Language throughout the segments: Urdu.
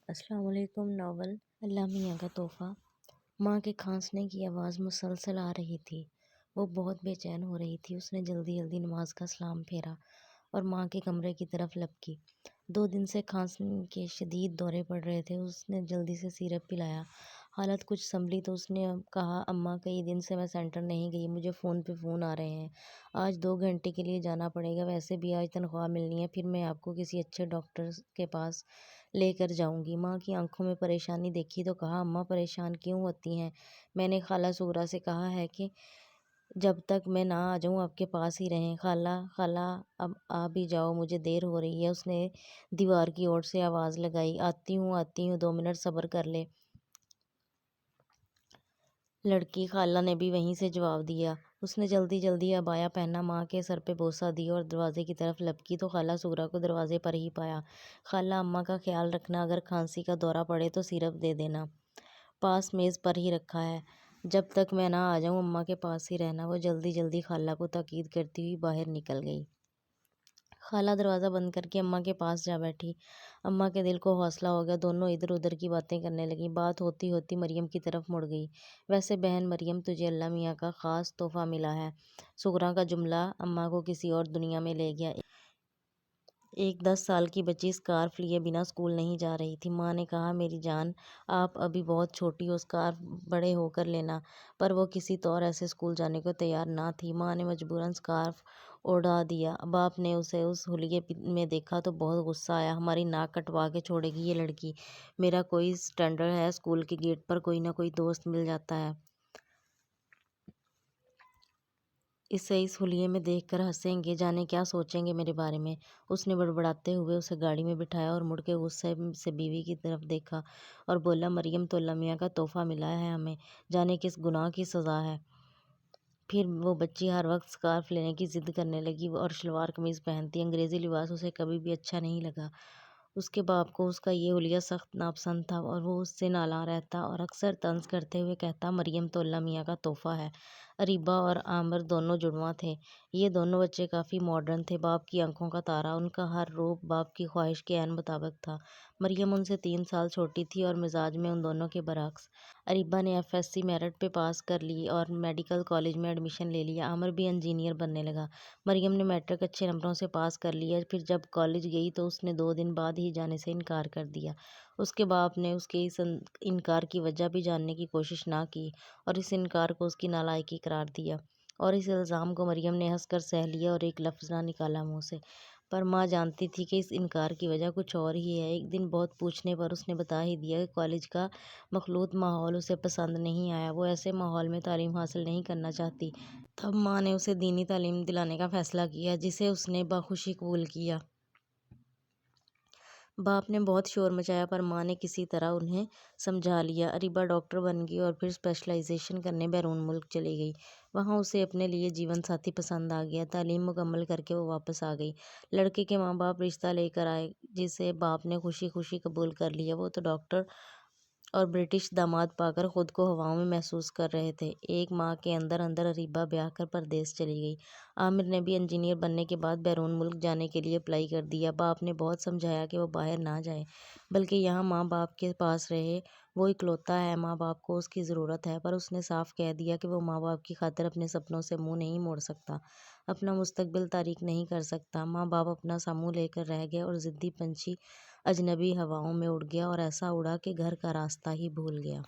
السلام علیکم۔ ناول اللہ میاں کا تحفہ۔ ماں کے کھانسنے کی آواز مسلسل آ رہی تھی۔ وہ بہت بے چین ہو رہی تھی۔ اس نے جلدی جلدی نماز کا سلام پھیرا اور ماں کے کمرے کی طرف لپکی۔ 2 دن سے کھانسنے کے شدید دورے پڑ رہے تھے۔ اس نے جلدی سے سیرپ پلایا۔ حالت کچھ سنبھلی تو اس نے کہا، اماں کئی دن سے میں سینٹر نہیں گئی، مجھے فون پہ فون آ رہے ہیں۔ آج 2 گھنٹے کے لیے جانا پڑے گا، ویسے بھی آج تنخواہ ملنی ہے، پھر میں آپ کو کسی اچھے ڈاکٹر کے پاس لے کر جاؤں گی۔ ماں کی آنکھوں میں پریشانی دیکھی تو کہا، اماں پریشان کیوں ہوتی ہیں؟ میں نے خالہ سغرا سے کہا ہے کہ جب تک میں نہ آ جاؤں آپ کے پاس ہی رہیں۔ خالہ اب آ بھی جاؤ، مجھے دیر ہو رہی ہے۔ اس نے دیوار کی اوٹ سے آواز لگائی، آتی ہوں 2 منٹ صبر کر لے۔ لڑکی خالہ نے بھی وہیں سے جواب دیا۔ اس نے جلدی جلدی عبایا پہنا، ماں کے سر پہ بوسہ دیا اور دروازے کی طرف لپکی تو خالہ سغرا کو دروازے پر ہی پایا۔ خالہ، اماں کا خیال رکھنا، اگر کھانسی کا دورہ پڑے تو سیرپ دے دینا، پاس میز پر ہی رکھا ہے، جب تک میں نہ آ جاؤں اماں کے پاس ہی رہنا۔ وہ جلدی جلدی خالہ کو تاکید کرتی ہوئی باہر نکل گئی۔ خالہ دروازہ بند کر کے اماں کے پاس جا بیٹھی۔ اماں کے دل کو حوصلہ ہو گیا، دونوں ادھر ادھر کی باتیں کرنے لگیں۔ بات ہوتی ہوتی مریم کی طرف مڑ گئی۔ ویسے بہن مریم، تجھے اللہ میاں کا خاص تحفہ ملا ہے۔ سغرا کا جملہ اماں کو کسی اور دنیا میں لے گیا۔ ایک 10 سال کی بچی اسکارف لیے بنا اسکول نہیں جا رہی تھی۔ ماں نے کہا، میری جان، آپ ابھی بہت چھوٹی ہو، اسکارف بڑے ہو کر لینا۔ پر وہ کسی طور ایسے اسکول جانے کو تیار نہ تھی۔ ماں نے مجبوراً اسکارف اوڑھا دیا۔ باپ نے اسے اس حلیے میں دیکھا تو بہت غصہ آیا۔ ہماری ناک کٹوا کے چھوڑے گی یہ لڑکی۔ میرا کوئی اسٹینڈرڈ ہے، اسکول کے گیٹ پر کوئی نہ کوئی دوست مل جاتا ہے، اسے اس حلیے میں دیکھ کر ہنسیں گے، جانے کیا سوچیں گے میرے بارے میں۔ اس نے بڑبڑاتے ہوئے اسے گاڑی میں بٹھایا اور مڑ کے غصے سے بیوی کی طرف دیکھا اور بولا، مریم، تو اللہ میاں کا تحفہ ملا ہے ہمیں، جانے کس گناہ کی سزا ہے۔ پھر وہ بچی ہر وقت اسکارف لینے کی ضد کرنے لگی اور شلوار قمیض پہنتی۔ انگریزی لباس اسے کبھی بھی اچھا نہیں لگا۔ اس کے باپ کو اس کا یہ حلیہ سخت ناپسند تھا اور وہ اس سے نالاں رہتا اور اکثر طنز کرتے ہوئے کہتا، مریم تو اللہ میاں کا تحفہ ہے۔ اریبہ اور عامر دونوں جڑواں تھے۔ یہ دونوں بچے کافی ماڈرن تھے، باپ کی آنکھوں کا تارا۔ ان کا ہر روپ باپ کی خواہش کے عین مطابق تھا۔ مریم ان سے 3 سال چھوٹی تھی اور مزاج میں ان دونوں کے برعکس۔ اریبہ نے FSc میرٹ پہ پاس کر لی اور میڈیکل کالج میں ایڈمیشن لے لیا۔ عامر بھی انجینئر بننے لگا۔ مریم نے میٹرک اچھے نمبروں سے پاس کر لیا۔ پھر جب کالج گئی تو اس نے 2 دن بعد ہی جانے سے انکار کر دیا۔ اس کے باپ نے اس کے اس انکار کی وجہ بھی جاننے کی کوشش نہ کی اور اس انکار کو اس کی نالائکی قرار دیا، اور اس الزام کو مریم نے ہنس کر سہہ لیا اور ایک لفظ نہ نکالا منہ سے۔ پر ماں جانتی تھی کہ اس انکار کی وجہ کچھ اور ہی ہے۔ ایک دن بہت پوچھنے پر اس نے بتا ہی دیا کہ کالج کا مخلوط ماحول اسے پسند نہیں آیا، وہ ایسے ماحول میں تعلیم حاصل نہیں کرنا چاہتی۔ تب ماں نے اسے دینی تعلیم دلانے کا فیصلہ کیا، جسے اس نے بخوشی قبول کیا۔ باپ نے بہت شور مچایا پر ماں نے کسی طرح انہیں سمجھا لیا۔ اریبہ ڈاکٹر بن گئی اور پھر اسپیشلائزیشن کرنے بیرون ملک چلی گئی۔ وہاں اسے اپنے لیے جیون ساتھی پسند آ گیا۔ تعلیم مکمل کر کے وہ واپس آ گئی۔ لڑکے کے ماں باپ رشتہ لے کر آئے، جسے باپ نے خوشی خوشی قبول کر لیا۔ وہ تو ڈاکٹر اور برٹش داماد پا کر خود کو ہواؤں میں محسوس کر رہے تھے۔ 1 ماہ کے اندر اندر اریبہ بیاہ کر پردیس چلی گئی۔ عامر نے بھی انجینئر بننے کے بعد بیرون ملک جانے کے لیے اپلائی کر دیا۔ باپ نے بہت سمجھایا کہ وہ باہر نہ جائے، بلکہ یہاں ماں باپ کے پاس رہے۔ وہ اکلوتا ہے، ماں باپ کو اس کی ضرورت ہے، پر اس نے صاف کہہ دیا کہ وہ ماں باپ کی خاطر اپنے سپنوں سے منہ نہیں موڑ سکتا، اپنا مستقبل تاریک نہیں کر سکتا۔ ماں باپ اپنا سا منہ لے کر رہ گئے اور ضدی پنچھی اجنبی ہواؤں میں اڑ گیا اور ایسا اڑا کہ گھر کا راستہ ہی بھول گیا۔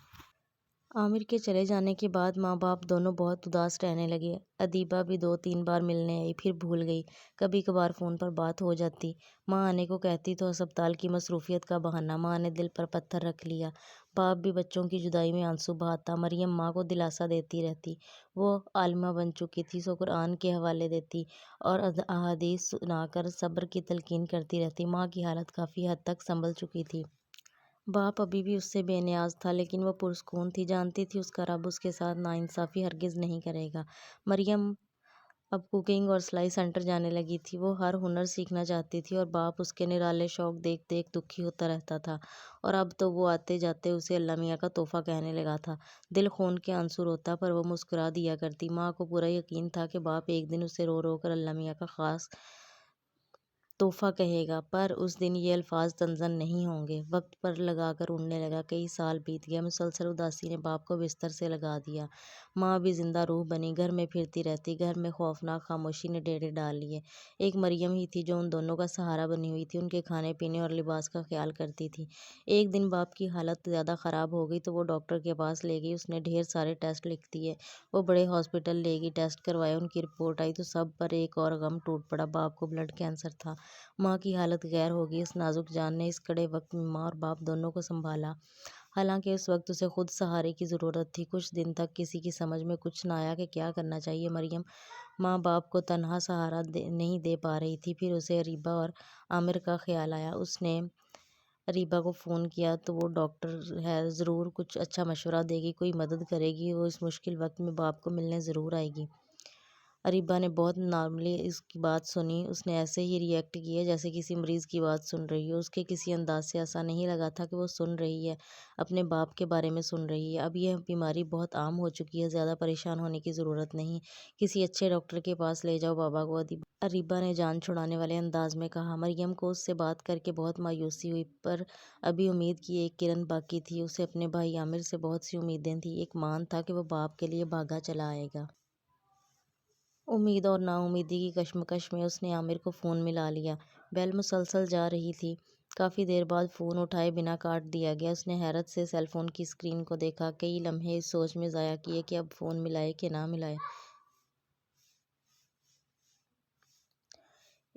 عامر کے چلے جانے کے بعد ماں باپ دونوں بہت اداس رہنے لگے۔ ادیبہ بھی 2-3 بار ملنے آئی، پھر بھول گئی۔ کبھی کبھار فون پر بات ہو جاتی۔ ماں آنے کو کہتی تو ہسپتال کی مصروفیت کا بہانہ۔ ماں نے دل پر پتھر رکھ لیا۔ باپ بھی بچوں کی جدائی میں آنسو بہاتا۔ مریم ماں کو دلاسا دیتی رہتی۔ وہ عالمہ بن چکی تھی، سو قرآن کے حوالے دیتی اور احادیث سنا کر صبر کی تلقین کرتی رہتی۔ ماں کی حالت کافی حد تک سنبھل چکی تھی۔ باپ ابھی بھی اس سے بے نیاز تھا، لیکن وہ پرسکون تھی، جانتی تھی اس کا رب اس کے ساتھ ناانصافی ہرگز نہیں کرے گا۔ مریم اب کوکنگ اور سلائی سینٹر جانے لگی تھی۔ وہ ہر ہنر سیکھنا چاہتی تھی اور باپ اس کے نرالے شوق دیکھ دیکھ دکھی ہوتا رہتا تھا، اور اب تو وہ آتے جاتے اسے اللہ میاں کا تحفہ کہنے لگا تھا۔ دل خون کے آنسو روتا، پر وہ مسکرا دیا کرتی۔ ماں کو پورا یقین تھا کہ باپ ایک دن اسے رو رو کر اللہ میاں کا خاص تحفہ کہے گا، پر اس دن یہ الفاظ تنزل نہیں ہوں گے۔ وقت پر لگا کر اڑنے لگا۔ کئی سال بیت گئے۔ مسلسل اداسی نے باپ کو بستر سے لگا دیا۔ ماں بھی زندہ روح بنی، گھر میں پھرتی رہتی۔ گھر میں خوفناک خاموشی نے ڈیرے ڈال لیے۔ ایک مریم ہی تھی جو ان دونوں کا سہارا بنی ہوئی تھی، ان کے کھانے پینے اور لباس کا خیال کرتی تھی۔ ایک دن باپ کی حالت زیادہ خراب ہو گئی تو وہ ڈاکٹر کے پاس لے گئی۔ اس نے ڈھیر سارے ٹیسٹ لکھ دیے۔ وہ بڑے ہاسپٹل لے گئی، ٹیسٹ کروائے۔ ان کی رپورٹ آئی تو سب پر ایک اور غم ٹوٹ پڑا، باپ کو بلڈ کینسر تھا۔ ماں کی حالت غیر ہو گئی۔ اس نازک جان نے اس کڑے وقت میں ماں اور باپ دونوں کو سنبھالا، حالانکہ اس وقت اسے خود سہارے کی ضرورت تھی۔ کچھ دن تک کسی کی سمجھ میں کچھ نہ آیا کہ کیا کرنا چاہیے۔ مریم ماں باپ کو تنہا سہارا نہیں دے پا رہی تھی۔ پھر اسے اریبہ اور عامر کا خیال آیا۔ اس نے اریبہ کو فون کیا تو وہ ڈاکٹر ہے، ضرور کچھ اچھا مشورہ دے گی، کوئی مدد کرے گی، وہ اس مشکل وقت میں باپ کو ملنے ضرور آئے گی۔ اریبہ نے بہت نارملی اس کی بات سنی۔ اس نے ایسے ہی ری ایکٹ کیا جیسے کسی مریض کی بات سن رہی ہو۔ اس کے کسی انداز سے ایسا نہیں لگا تھا کہ وہ سن رہی ہے، اپنے باپ کے بارے میں سن رہی ہے۔ اب یہ بیماری بہت عام ہو چکی ہے، زیادہ پریشان ہونے کی ضرورت نہیں، کسی اچھے ڈاکٹر کے پاس لے جاؤ بابا کو، اریبہ نے جان چھڑانے والے انداز میں کہا۔ مریم کو اس سے بات کر کے بہت مایوسی ہوئی، پر ابھی امید کی ایک کرن باقی تھی۔ اسے اپنے بھائی عامر سے بہت سی امیدیں تھیں۔ ایک مان تھا کہ وہ باپ کے لیے بھاگا چلا آئے گا۔ امید اور نا امیدی کی کشمکش میں اس نے عامر کو فون ملا لیا۔ بیل مسلسل جا رہی تھی۔ کافی دیر بعد فون اٹھائے بنا کاٹ دیا گیا۔ اس نے حیرت سے سیل فون کی اسکرین کو دیکھا، کئی لمحے اس سوچ میں ضائع کیے کہ اب فون ملائے کہ نہ ملائے۔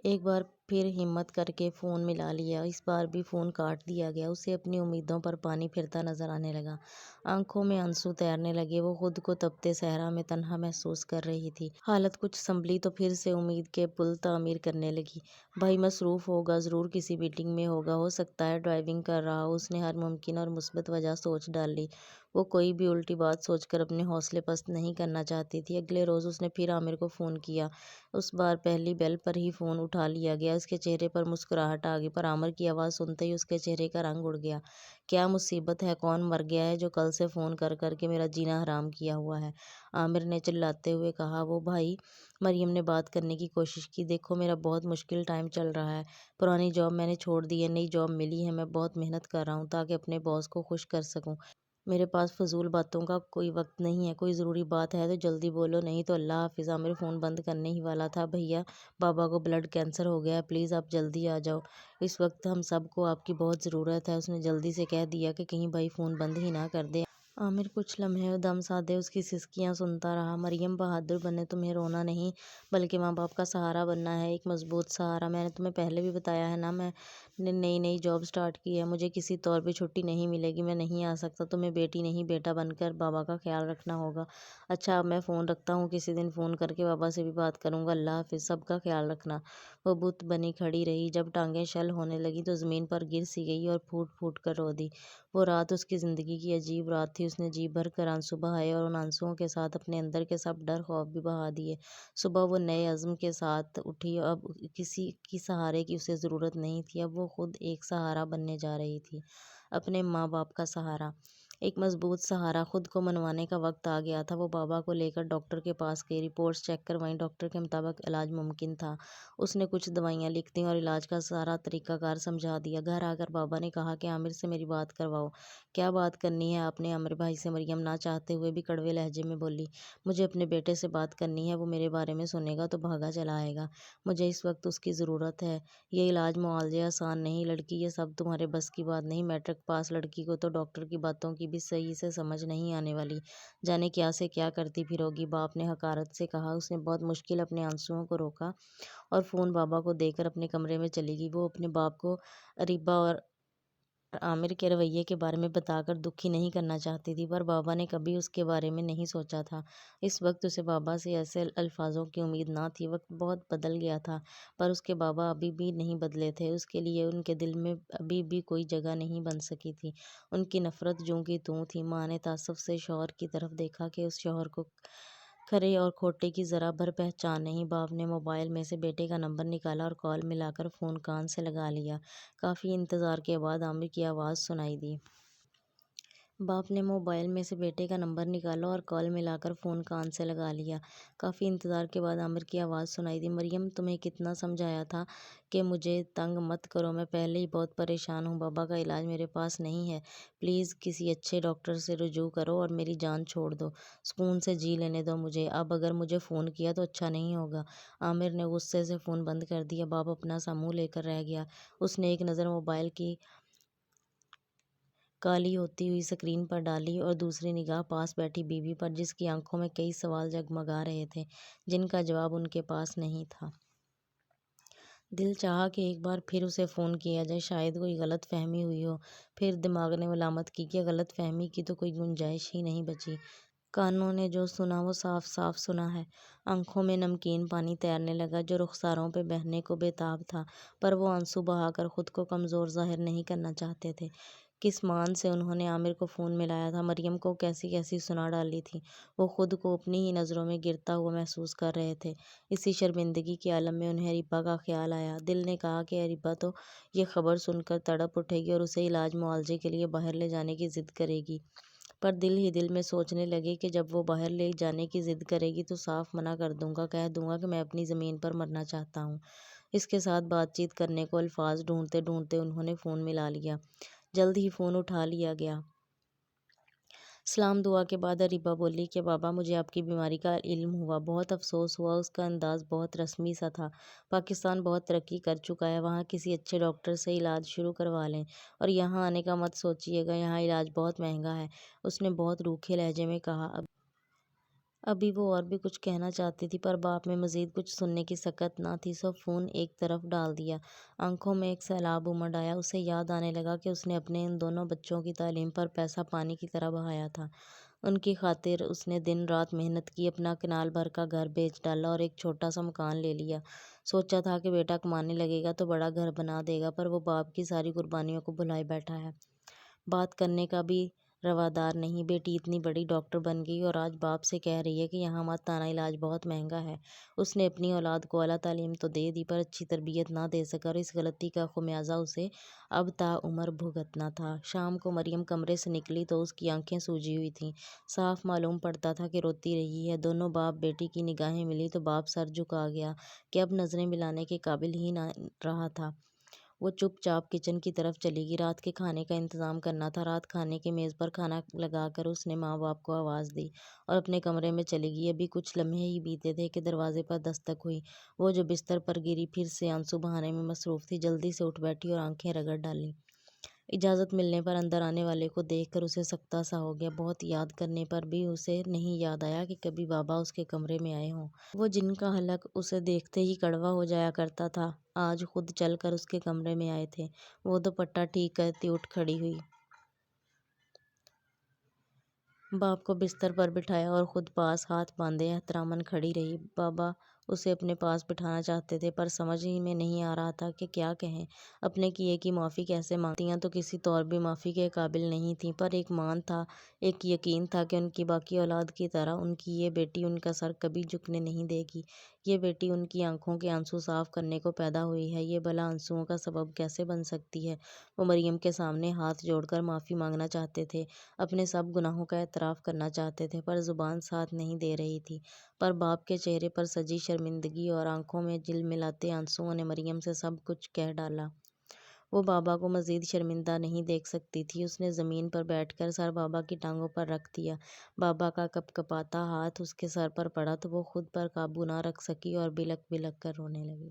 ایک بار پھر ہمت کر کے فون ملا لیا۔ اس بار بھی فون کاٹ دیا گیا۔ اسے اپنی امیدوں پر پانی پھرتا نظر آنے لگا۔ آنکھوں میں آنسو تیرنے لگے۔ وہ خود کو تپتے صحرا میں تنہا محسوس کر رہی تھی۔ حالت کچھ سنبھلی تو پھر سے امید کے پل تعمیر کرنے لگی۔ بھائی مصروف ہوگا، ضرور کسی میٹنگ میں ہوگا، ہو سکتا ہے ڈرائیونگ کر رہا ہو۔ اس نے ہر ممکن اور مثبت وجہ سوچ ڈال لی۔ وہ کوئی بھی الٹی بات سوچ کر اپنے حوصلے پست نہیں کرنا چاہتی تھی۔ اگلے روز اس نے پھر عامر کو فون کیا۔ اس بار پہلی بیل پر ہی فون اٹھا لیا گیا۔ اس کے چہرے پر مسکراہٹ آ گئی، پر عامر کی آواز سنتے ہی اس کے چہرے کا رنگ اڑ گیا۔ کیا مصیبت ہے؟ کون مر گیا ہے جو کل سے فون کر کر کے میرا جینا حرام کیا ہوا ہے؟ عامر نے چلاتے ہوئے کہا۔ وہ بھائی، مریم نے بات کرنے کی کوشش کی۔ دیکھو میرا بہت مشکل ٹائم چل رہا ہے۔ پرانی جاب میں نے چھوڑ دی ہے، نئی جاب ملی ہے، میں بہت محنت کر رہا ہوں تاکہ اپنے باس کو خوش کر سکوں۔ میرے پاس فضول باتوں کا کوئی وقت نہیں ہے۔ کوئی ضروری بات ہے تو جلدی بولو، نہیں تو اللہ حافظ۔ عامر فون بند کرنے ہی والا تھا۔ بھیا، بابا کو بلڈ کینسر ہو گیا ہے، پلیز آپ جلدی آ جاؤ، اس وقت ہم سب کو آپ کی بہت ضرورت ہے۔ اس نے جلدی سے کہہ دیا کہ کہیں بھائی فون بند ہی نہ کر دے۔ عامر کچھ لمحے دم سادھے اس کی سسکیاں سنتا رہا۔ مریم بہادر بنے، تمہیں رونا نہیں بلکہ ماں باپ کا سہارا بننا ہے، ایک مضبوط سہارا۔ میں نے تمہیں پہلے بھی بتایا ہے نا، میں نے نئی جاب سٹارٹ کی ہے، مجھے کسی طور بھی چھٹی نہیں ملے گی، میں نہیں آ سکتا۔ تمہیں بیٹی نہیں بیٹا بن کر بابا کا خیال رکھنا ہوگا۔ اچھا اب میں فون رکھتا ہوں، کسی دن فون کر کے بابا سے بھی بات کروں گا۔ اللہ حافظ، سب کا خیال رکھنا۔ وہ بت بنی کھڑی رہی۔ جب ٹانگیں شل ہونے لگیں تو زمین پر گر سی گئی اور پھوٹ پھوٹ کر رو دی۔ وہ رات اس کی زندگی کی عجیب رات تھی۔ اس نے جی بھر کر آنسو بہائے اور ان آنسوؤں کے ساتھ اپنے اندر کے سب ڈر خوف بھی بہا دیے۔ صبح وہ نئے عزم کے ساتھ اٹھی۔ اب کسی کی سہارے کی اسے ضرورت نہیں تھی، اب وہ خود ایک سہارا بننے جا رہی تھی، اپنے ماں باپ کا سہارا، ایک مضبوط سہارا۔ خود کو منوانے کا وقت آ گیا تھا۔ وہ بابا کو لے کر ڈاکٹر کے پاس گئی، رپورٹس چیک کروائیں۔ ڈاکٹر کے مطابق علاج ممکن تھا۔ اس نے کچھ دوائیاں لکھ دیں اور علاج کا سارا طریقہ کار سمجھا دیا۔ گھر آ کر بابا نے کہا کہ عامر سے میری بات کرواؤ۔ کیا بات کرنی ہے آپ نے عامر بھائی سے؟ مریم نہ چاہتے ہوئے بھی کڑوے لہجے میں بولی۔ مجھے اپنے بیٹے سے بات کرنی ہے، وہ میرے بارے میں سنے گا تو بھاگا چلا آئے گا، مجھے اس وقت اس کی ضرورت ہے۔ یہ علاج معالجے آسان نہیں لڑکی، یہ سب تمہارے بس کی بات نہیں۔ میٹرک پاس لڑکی کو تو ڈاکٹر کی باتوں کی بھی صحیح سے سمجھ نہیں آنے والی، جانے کیا سے کیا کرتی پھرو گی، باپ نے حقارت سے کہا۔ اس نے بہت مشکل اپنے آنسوؤں کو روکا اور فون بابا کو دے کر اپنے کمرے میں چلی گئی۔ وہ اپنے باپ کو اریبہ اور عامر کے رویے کے بارے میں بتا کر دکھی نہیں کرنا چاہتی تھی، پر بابا نے کبھی اس کے بارے میں نہیں سوچا تھا۔ اس وقت اسے بابا سے ایسے الفاظوں کی امید نہ تھی۔ وقت بہت بدل گیا تھا، پر اس کے بابا ابھی بھی نہیں بدلے تھے۔ اس کے لیے ان کے دل میں ابھی بھی کوئی جگہ نہیں بن سکی تھی۔ ان کی نفرت جوں کی توں تھی۔ ماں نے تعصب سے شوہر کی طرف دیکھا کہ اس شوہر کو کھرے اور کھوٹے کی ذرا بھر پہچان نہیں۔ باپ نے موبائل میں سے بیٹے کا نمبر نکالا اور کال ملا کر فون کان سے لگا لیا۔ کافی انتظار کے بعد عامر کی آواز سنائی دی۔ باپ نے موبائل میں سے بیٹے کا نمبر نکالا اور کال ملا کر فون کان سے لگا لیا۔ کافی انتظار کے بعد عامر کی آواز سنائی دی، مریم تمہیں کتنا سمجھایا تھا کہ مجھے تنگ مت کرو، میں پہلے ہی بہت پریشان ہوں، بابا کا علاج میرے پاس نہیں ہے، پلیز کسی اچھے ڈاکٹر سے رجوع کرو اور میری جان چھوڑ دو، سکون سے جی لینے دو مجھے، اب اگر مجھے فون کیا تو اچھا نہیں ہوگا۔ عامر نے غصے سے فون بند کر دیا۔ باپ اپنا سا منہ لے کر رہ گیا۔ اس نے ایک نظر موبائل کی کالی ہوتی ہوئی سکرین پر ڈالی اور دوسری نگاہ پاس بیٹھی بیوی پر، جس کی آنکھوں میں کئی سوال جگمگا رہے تھے جن کا جواب ان کے پاس نہیں تھا۔ دل چاہا کہ ایک بار پھر اسے فون کیا جائے، شاید کوئی غلط فہمی ہوئی ہو۔ پھر دماغ نے ملامت کی کہ غلط فہمی کی تو کوئی گنجائش ہی نہیں بچی۔ کانوں نے جو سنا وہ صاف صاف سنا ہے۔ آنکھوں میں نمکین پانی تیرنے لگا جو رخساروں پہ بہنے کو بے تاب تھا، پر وہ آنسو بہا کر خود کو کمزور ظاہر نہیں کرنا چاہتے تھے۔ کس مان سے انہوں نے عامر کو فون ملایا تھا، مریم کو کیسی کیسی سنا ڈالی تھی، وہ خود کو اپنی ہی نظروں میں گرتا ہوا محسوس کر رہے تھے۔ اسی شرمندگی کے عالم میں انہیں اریبہ کا خیال آیا۔ دل نے کہا کہ اریبہ تو یہ خبر سن کر تڑپ اٹھے گی اور اسے علاج معالجے کے لیے باہر لے جانے کی ضد کرے گی، پر دل ہی دل میں سوچنے لگے کہ جب وہ باہر لے جانے کی ضد کرے گی تو صاف منع کر دوں گا، کہہ دوں گا کہ میں اپنی زمین پر مرنا چاہتا ہوں۔ اس کے ساتھ بات چیت کرنے کو الفاظ ڈھونڈتے ڈھونڈتے انہوں نے فون ملا لیا۔ جلد ہی فون اٹھا لیا گیا۔ سلام دعا کے بعد اریبہ بولی کہ بابا مجھے آپ کی بیماری کا علم ہوا، بہت افسوس ہوا۔ اس کا انداز بہت رسمی سا تھا۔ پاکستان بہت ترقی کر چکا ہے، وہاں کسی اچھے ڈاکٹر سے علاج شروع کروا لیں، اور یہاں آنے کا مت سوچیے گا، یہاں علاج بہت مہنگا ہے، اس نے بہت روکھے لہجے میں کہا۔ ابھی وہ اور بھی کچھ کہنا چاہتی تھی پر باپ میں مزید کچھ سننے کی سکت نہ تھی، سو فون ایک طرف ڈال دیا۔ آنکھوں میں ایک سیلاب امڈ آیا۔ اسے یاد آنے لگا کہ اس نے اپنے ان دونوں بچوں کی تعلیم پر پیسہ پانی کی طرح بہایا تھا۔ ان کی خاطر اس نے دن رات محنت کی، اپنا کنال بھر کا گھر بیچ ڈالا اور ایک چھوٹا سا مکان لے لیا۔ سوچا تھا کہ بیٹا کمانے لگے گا تو بڑا گھر بنا دے گا، پر وہ باپ کی ساری قربانیوں کو بھلائے بیٹھا ہے، بات کرنے کا بھی روادار نہیں۔ بیٹی اتنی بڑی ڈاکٹر بن گئی اور آج باپ سے کہہ رہی ہے کہ یہاں مت آنا، علاج بہت مہنگا ہے۔ اس نے اپنی اولاد کو اعلیٰ تعلیم تو دے دی پر اچھی تربیت نہ دے سکا، اور اس غلطی کا خمیازہ اسے اب تا عمر بھگتنا تھا۔ شام کو مریم کمرے سے نکلی تو اس کی آنکھیں سوجی ہوئی تھیں، صاف معلوم پڑتا تھا کہ روتی رہی ہے۔ دونوں باپ بیٹی کی نگاہیں ملی تو باپ سر جھکا گیا کہ اب نظریں ملانے کے قابل ہی نہ رہا تھا۔ وہ چپ چاپ کچن کی طرف چلی گئی۔ رات کے کھانے کا انتظام کرنا تھا۔ رات کھانے کی میز پر کھانا لگا کر اس نے ماں باپ کو آواز دی اور اپنے کمرے میں چلی گئی۔ ابھی کچھ لمحے ہی بیتے تھے کہ دروازے پر دستک ہوئی۔ وہ جو بستر پر گری پھر سے آنسو بہانے میں مصروف تھی، جلدی سے اٹھ بیٹھی اور آنکھیں رگڑ ڈالیں۔ اجازت ملنے پر اندر آنے والے کو دیکھ کر اسے سکتہ سا ہو گیا۔ بہت یاد کرنے پر بھی اسے نہیں یاد آیا کہ کبھی بابا اس کے کمرے میں آئے ہوں۔ وہ جن کا حلق اسے دیکھتے ہی کڑوا ہو جایا کرتا تھا، آج خود چل کر اس کے کمرے میں آئے تھے۔ وہ دوپٹہ ٹھیک کرتی اٹھ کھڑی ہوئی، باپ کو بستر پر بٹھایا اور خود پاس ہاتھ باندھے احتراماً کھڑی رہی۔ بابا اسے اپنے پاس بٹھانا چاہتے تھے پر سمجھ ہی میں نہیں آ رہا تھا کہ کیا کہیں، اپنے کیے کی معافی کیسے مانگتی تو کسی طور بھی معافی کے قابل نہیں تھیں، پر ایک مان تھا، ایک یقین تھا کہ ان کی باقی اولاد کی طرح ان کی یہ بیٹی ان کا سر کبھی جھکنے نہیں دے گی۔ یہ بیٹی ان کی آنکھوں کے آنسو صاف کرنے کو پیدا ہوئی ہے، یہ بلا آنسوؤں کا سبب کیسے بن سکتی ہے؟ وہ مریم کے سامنے ہاتھ جوڑ کر معافی مانگنا چاہتے تھے، اپنے سب گناہوں کا اعتراف کرنا چاہتے تھے، پر زبان ساتھ نہیں دے رہی تھی۔ پر باپ کے چہرے پر سجی شرمندگی اور آنکھوں میں جلملاتے آنسوؤں نے مریم سے سب کچھ کہہ ڈالا۔ وہ بابا کو مزید شرمندہ نہیں دیکھ سکتی تھی۔ اس نے زمین پر بیٹھ کر سر بابا کی ٹانگوں پر رکھ دیا۔ بابا کا کپ کپاتا ہاتھ اس کے سر پر پڑا تو وہ خود پر قابو نہ رکھ سکی اور بلک بلک کر رونے لگی۔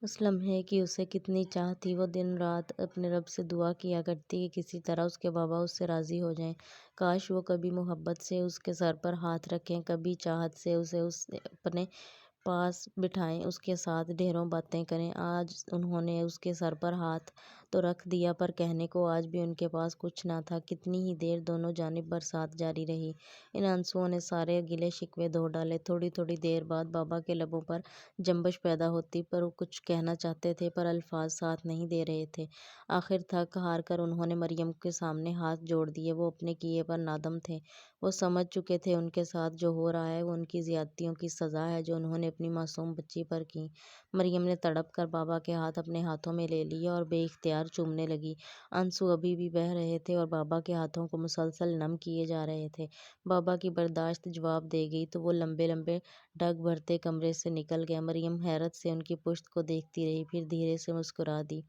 اس لمحے کی اسے کتنی چاہ تھی۔ وہ دن رات اپنے رب سے دعا کیا کرتی کہ کسی طرح اس کے بابا اس سے راضی ہو جائیں، کاش وہ کبھی محبت سے اس کے سر پر ہاتھ رکھیں، کبھی چاہت سے اسے اپنے پاس بٹھائیں، اس کے ساتھ ڈھیروں باتیں کریں۔ آج انہوں نے اس کے سر پر ہاتھ تو رکھ دیا پر کہنے کو آج بھی ان کے پاس کچھ نہ تھا۔ کتنی ہی دیر دونوں جانب برسات جاری رہی۔ ان آنسوؤں نے سارے گلے شکوے دھو ڈالے۔ تھوڑی تھوڑی دیر بعد بابا کے لبوں پر جنبش پیدا ہوتی، پر وہ کچھ کہنا چاہتے تھے پر الفاظ ساتھ نہیں دے رہے تھے۔ آخر تھک ہار کر انہوں نے مریم کے سامنے ہاتھ جوڑ دیے۔ وہ اپنے کیے پر نادم تھے۔ وہ سمجھ چکے تھے ان کے ساتھ جو ہو رہا ہے وہ ان کی زیادتیوں کی سزا ہے جو انہوں نے اپنی معصوم بچی پر کی۔ مریم نے تڑپ کر بابا کے ہاتھ اپنے ہاتھوں میں لے لیے اور بے اختیار پیار چومنے لگی۔ آنسو ابھی بھی بہہ رہے تھے اور بابا کے ہاتھوں کو مسلسل نم کیے جا رہے تھے۔ بابا کی برداشت جواب دے گئی تو وہ لمبے لمبے ڈگ بھرتے کمرے سے نکل گئے۔ مریم حیرت سے ان کی پشت کو دیکھتی رہی، پھر دھیرے سے مسکرا دی۔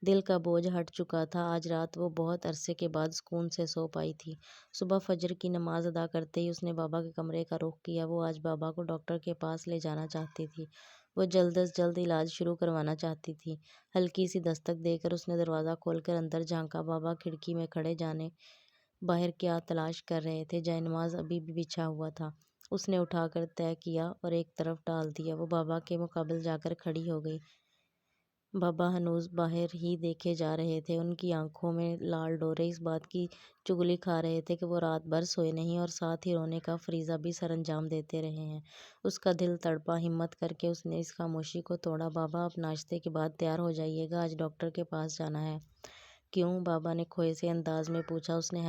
دل کا بوجھ ہٹ چکا تھا۔ آج رات وہ بہت عرصے کے بعد سکون سے سو پائی تھی۔ صبح فجر کی نماز ادا کرتے ہی اس نے بابا کے کمرے کا رخ کیا۔ وہ آج بابا کو ڈاکٹر کے پاس لے جانا چاہتی تھی۔ وہ جلد از جلد علاج شروع کروانا چاہتی تھی۔ ہلکی سی دستک دے کر اس نے دروازہ کھول کر اندر جھانکا۔ بابا کھڑکی میں کھڑے جانے باہر کیا تلاش کر رہے تھے۔ جائے نماز ابھی بھی بچھا ہوا تھا۔ اس نے اٹھا کر طے کیا اور ایک طرف ڈال دیا۔ وہ بابا کے مقابل جا کر کھڑی ہو گئی۔ بابا ہنوز باہر ہی دیکھے جا رہے تھے۔ ان کی آنکھوں میں لال ڈورے اس بات کی چغلی کھا رہے تھے کہ وہ رات بھر سوئے نہیں اور ساتھ ہی رونے کا فریضہ بھی سر انجام دیتے رہے ہیں۔ اس کا دل تڑپا۔ ہمت کر کے اس نے اس خاموشی کو توڑا۔ بابا آپ ناشتے کے بعد تیار ہو جائیے گا، آج ڈاکٹر کے پاس جانا ہے۔ کیوں؟ بابا نے کھوئے سے انداز میں پوچھا۔ اس نے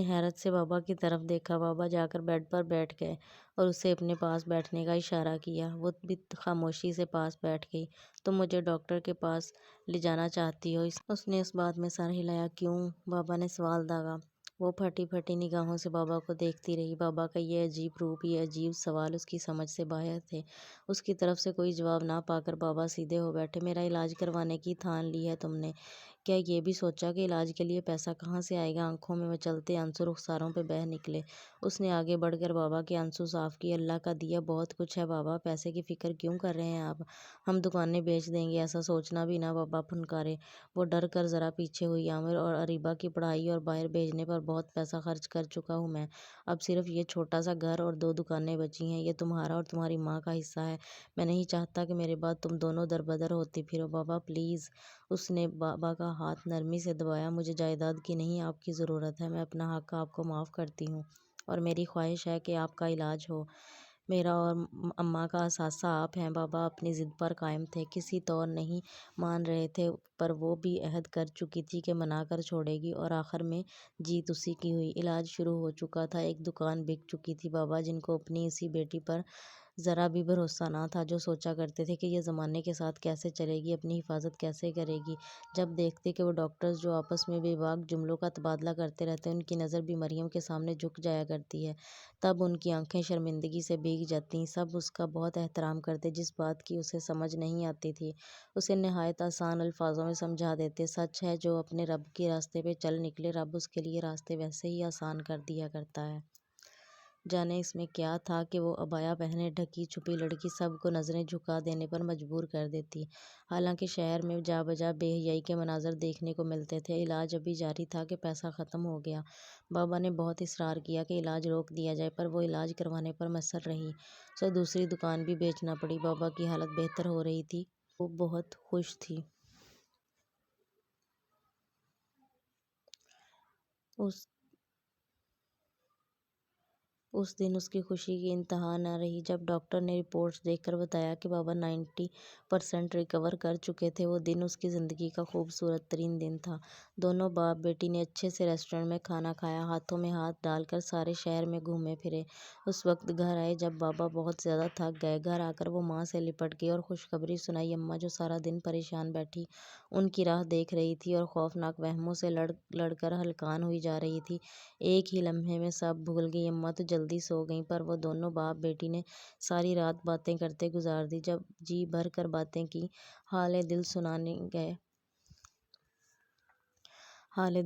حیرت سے بابا کی طرف دیکھا۔ بابا جا کر بیڈ پر بیٹھ گئے اور اسے اپنے پاس بیٹھنے کا اشارہ کیا۔ وہ بھی خاموشی سے پاس بیٹھ گئی۔ تم مجھے ڈاکٹر کے پاس لے جانا چاہتی ہو؟ اس نے اس بات میں سر ہلایا۔ کیوں؟ بابا نے سوال داغا۔ وہ پھٹی پھٹی نگاہوں سے بابا کو دیکھتی رہی۔ بابا کا یہ عجیب روپ، یہ عجیب سوال اس کی سمجھ سے باہر تھے۔ اس کی طرف سے کوئی جواب نہ پا کر بابا سیدھے ہو بیٹھے۔ میرا علاج کروانے کی ٹھان لی ہے تم نے؟ کیا یہ بھی سوچا کہ علاج کے لیے پیسہ کہاں سے آئے گا؟ آنکھوں میں مچلتے آنسو رخساروں پہ بہہ نکلے۔ اس نے آگے بڑھ کر بابا کے آنسو صاف کیے۔ اللہ کا دیا بہت کچھ ہے بابا، پیسے کی فکر کیوں کر رہے ہیں آپ؟ ہم دکانیں بیچ دیں گے، ایسا سوچنا بھی نہ۔ بابا پھنکارے۔ وہ ڈر کر ذرا پیچھے ہوئی۔ عامر اور اریبہ کی پڑھائی اور باہر بھیجنے پر بہت پیسہ خرچ کر چکا ہوں میں۔ اب صرف یہ چھوٹا سا گھر اور 2 دکانیں بچی ہیں۔ یہ تمہارا اور تمہاری ماں کا حصہ ہے۔ میں نہیں چاہتا کہ میرے بعد تم دونوں دربدر ہوتی پھرو۔ بابا پلیز۔ اس نے بابا کا ہاتھ نرمی سے دبایا۔ مجھے جائیداد کی نہیں، آپ کی ضرورت ہے۔ میں اپنا حق آپ کو معاف کرتی ہوں اور میری خواہش ہے کہ آپ کا علاج ہو۔ میرا اور اماں کا اثاثہ آپ ہیں۔ بابا اپنی ضد پر قائم تھے، کسی طور نہیں مان رہے تھے، پر وہ بھی عہد کر چکی تھی کہ منا کر چھوڑے گی، اور آخر میں جیت اسی کی ہوئی۔ علاج شروع ہو چکا تھا، ایک دکان بک چکی تھی۔ بابا، جن کو اپنی اسی بیٹی پر ذرا بھی بھروسہ نہ تھا، جو سوچا کرتے تھے کہ یہ زمانے کے ساتھ کیسے چلے گی، اپنی حفاظت کیسے کرے گی، جب دیکھتے کہ وہ ڈاکٹرز جو آپس میں بے باک جملوں کا تبادلہ کرتے رہتے ہیں، ان کی نظر بھی مریم کے سامنے جھک جایا کرتی ہے، تب ان کی آنکھیں شرمندگی سے بھیگ جاتی۔ سب اس کا بہت احترام کرتے۔ جس بات کی اسے سمجھ نہیں آتی تھی، اسے نہایت آسان الفاظوں میں سمجھا دیتے۔ سچ ہے، جو اپنے رب کے راستے پہ چل نکلے، رب اس کے لیے راستے ویسے ہی آسان کر دیا کرتا ہے۔ جانے اس میں کیا تھا کہ وہ عبایا پہنے ڈھکی چھپی لڑکی سب کو نظریں جھکا دینے پر مجبور کر دیتی۔ حالانکہ شہر میں جا بجا بے حیائی کے مناظر دیکھنے کو ملتے تھے۔ علاج ابھی جاری تھا کہ پیسہ ختم ہو گیا۔ بابا نے بہت اصرار کیا کہ علاج روک دیا جائے، پر وہ علاج کروانے پر مصر رہی، سو دوسری دکان بھی بیچنا پڑی۔ بابا کی حالت بہتر ہو رہی تھی۔ وہ بہت خوش تھی۔ اس دن اس کی خوشی کی انتہا نہ رہی جب ڈاکٹر نے رپورٹس دیکھ کر بتایا کہ بابا 90% ریکور کر چکے تھے۔ وہ دن اس کی زندگی کا خوبصورت ترین دن تھا۔ دونوں باپ بیٹی نے اچھے سے ریسٹورنٹ میں کھانا کھایا، ہاتھوں میں ہاتھ ڈال کر سارے شہر میں گھومے پھرے۔ اس وقت گھر آئے جب بابا بہت زیادہ تھک گئے۔ گھر آ کر وہ ماں سے لپٹ گئی اور خوشخبری سنائی۔ اماں، جو سارا دن پریشان بیٹھی ان کی راہ دیکھ رہی تھی اور خوفناک وہموں سے لڑ کر ہلکان ہوئی جا رہی تھی، ایک ہی لمحے میں سب بھول گئی۔ اماں تو جلدی سو گئیں، پر وہ دونوں باپ بیٹی نے ساری رات باتیں کرتے گزار دی۔ جب جی بھر کر باتیں کی، حال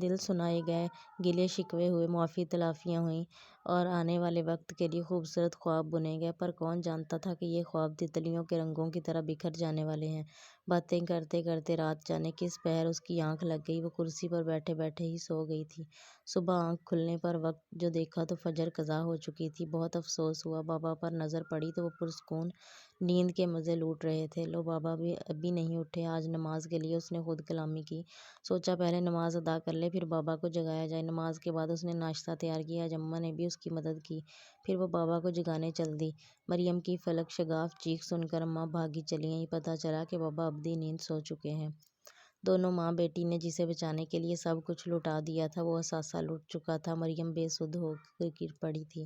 دل سنائے گئے، گلے شکوے ہوئے، معافی تلافیاں ہوئیں اور آنے والے وقت کے لیے خوبصورت خواب بنے گئے۔ پر کون جانتا تھا کہ یہ خواب تتلیوں کے رنگوں کی طرح بکھر جانے والے ہیں۔ باتیں کرتے کرتے رات جانے کس پہر اس کی آنکھ لگ گئی۔ وہ کرسی پر بیٹھے بیٹھے ہی سو گئی تھی۔ صبح آنکھ کھلنے پر وقت جو دیکھا تو فجر قضا ہو چکی تھی۔ بہت افسوس ہوا۔ بابا پر نظر پڑی تو وہ پرسکون نیند کے مزے لوٹ رہے تھے۔ لو، بابا بھی ابھی نہیں اٹھے۔ آج نماز کے لیے اس نے خود کلامی کی۔ سوچا پہلے نماز ادا کر لے، پھر بابا کو جگایا جائے۔ نماز کے بعد اس نے ناشتہ تیار کیا۔ آج اماں نے بھی اس کی مدد کی۔ پھر وہ بابا کو جگانے چل دی۔ مریم کی فلک شگاف چیخ سن کر اماں بھاگی چلیں۔ یہ پتہ چلا کہ بابا ابدی نیند سو چکے ہیں۔ دونوں ماں بیٹی نے جسے بچانے کے لیے سب کچھ لٹا دیا تھا، وہ اثاثہ لٹ چکا تھا۔ مریم بے سدھ ہو گر پڑی تھی۔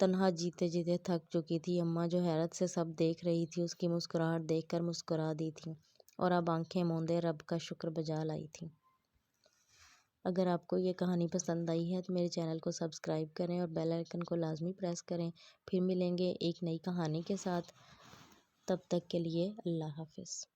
تنہا جیتے جیتے تھک چکی تھی۔ اماں جو حیرت سے سب دیکھ رہی تھی، اس کی مسکراہٹ دیکھ کر مسکرا دی تھیں اور اب آنکھیں موندے رب کا شکر بجا لائی تھیں۔ اگر آپ کو یہ کہانی پسند آئی ہے تو میرے چینل کو سبسکرائب کریں اور بیل آئیکن کو لازمی پریس کریں۔ پھر ملیں گے ایک نئی کہانی کے ساتھ، تب تک کے لیے اللہ حافظ۔